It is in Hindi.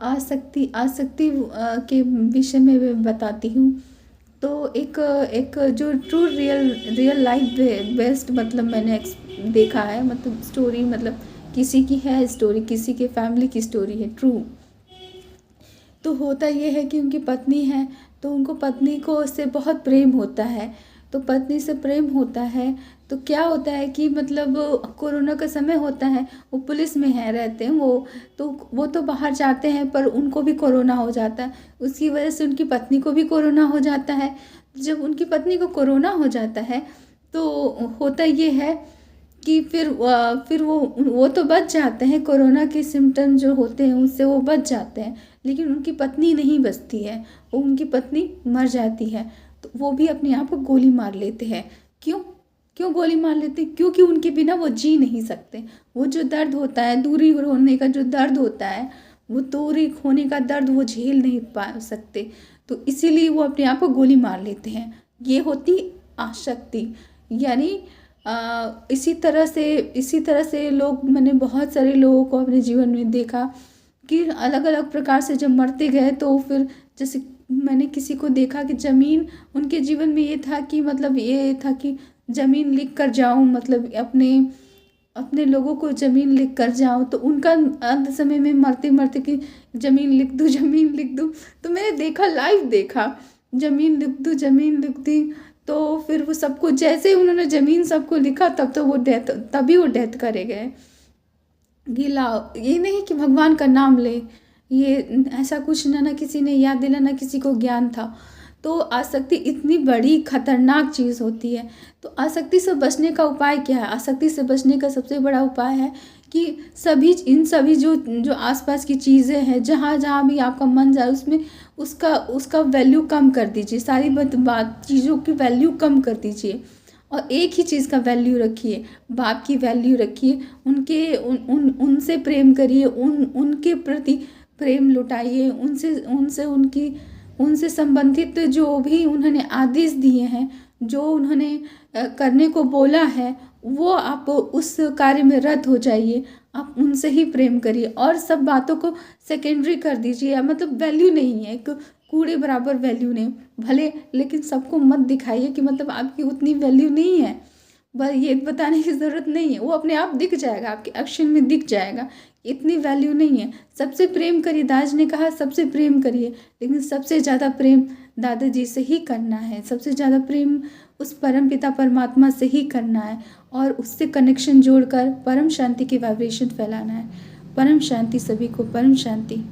आसक्ति आसक्ति के विषय में मैं बताती हूँ। तो एक एक जो true real real life based मतलब मैंने देखा है, मतलब स्टोरी, मतलब किसी की है स्टोरी, किसी के फैमिली की स्टोरी है ट्रू। तो होता ये है कि उनकी पत्नी है, तो उनको पत्नी को उससे बहुत प्रेम होता है। तो पत्नी से प्रेम होता है, तो क्या होता है कि मतलब कोरोना का समय होता है, वो पुलिस में है रहते हैं वो। तो वो तो बाहर जाते हैं पर उनको भी कोरोना हो जाता है, उसकी वजह से उनकी पत्नी को भी कोरोना हो जाता है। जब उनकी पत्नी को कोरोना हो जाता है तो होता ये है कि फिर वो तो बच जाते हैं, कोरोना के सिम्टम जो होते हैं उससे वो बच जाते हैं, लेकिन उनकी पत्नी नहीं बचती है, वो उनकी पत्नी मर जाती है। तो वो भी अपने आप को गोली मार लेते हैं। क्यों? क्यों गोली मार लेते हैं? क्योंकि उनके बिना वो जी नहीं सकते। वो जो दर्द होता है, दूरी होने का जो दर्द होता है, वो दूरी होने का दर्द वो झेल नहीं पा सकते, तो इसीलिए वो अपने आप को गोली मार लेते हैं। ये होती आसक्ति। यानी इसी तरह से मैंने बहुत सारे लोगों को अपने जीवन में देखा कि अलग अलग प्रकार से जब मरते गए, तो फिर जैसे मैंने किसी को देखा कि ज़मीन उनके जीवन में ये था कि मतलब ये था कि ज़मीन लिख कर जाऊं, मतलब अपने अपने लोगों को ज़मीन लिख कर जाऊं। तो उनका अंत समय में मरते मरते कि ज़मीन लिख दूं, ज़मीन लिख दूं। तो मैंने देखा, लाइव देखा, ज़मीन लिख दूं, ज़मीन लिख दी। तो फिर वो सबको जैसे ही उन्होंने ज़मीन सबको लिखा, तभी वो डेथ करे गए। गिला, ये नहीं कि भगवान का नाम ले, ये ऐसा कुछ ना किसी ने याद दिला, ना किसी को ज्ञान था। तो आसक्ति इतनी बड़ी खतरनाक चीज़ होती है। तो आसक्ति से बचने का उपाय क्या है? आसक्ति से बचने का सबसे बड़ा उपाय है कि इन सभी जो जो आसपास की चीज़ें हैं, जहाँ जहाँ भी आपका मन जाए उसमें उसका उसका वैल्यू कम कर दीजिए। सारी बात चीज़ों की वैल्यू कम कर दीजिए और एक ही चीज़ का वैल्यू रखिए, बाप की वैल्यू रखिए। उनके उन उन उनसे प्रेम करिए, उनके प्रति प्रेम लुटाइए, उनसे उनसे उनकी उनसे संबंधित जो भी उन्होंने आदेश दिए हैं, जो उन्होंने करने को बोला है, वो आप उस कार्य में रत हो जाइए। आप उनसे ही प्रेम करिए और सब बातों को सेकेंडरी कर दीजिए, या मतलब वैल्यू नहीं है, एक कूड़े बराबर वैल्यू नहीं भले, लेकिन सबको मत दिखाइए कि मतलब आपकी उतनी वैल्यू नहीं है। बस ये बताने की ज़रूरत नहीं है, वो अपने आप दिख जाएगा, आपके एक्शन में दिख जाएगा, इतनी वैल्यू नहीं है। सबसे प्रेम करिए, दाज ने कहा सबसे प्रेम करिए, लेकिन सबसे ज़्यादा प्रेम दादाजी से ही करना है, सबसे ज़्यादा प्रेम उस परम पिता परमात्मा से ही करना है और उससे कनेक्शन जोड़कर परम शांति की वाइब्रेशन फैलाना है। परम शांति सभी को, परम शांति।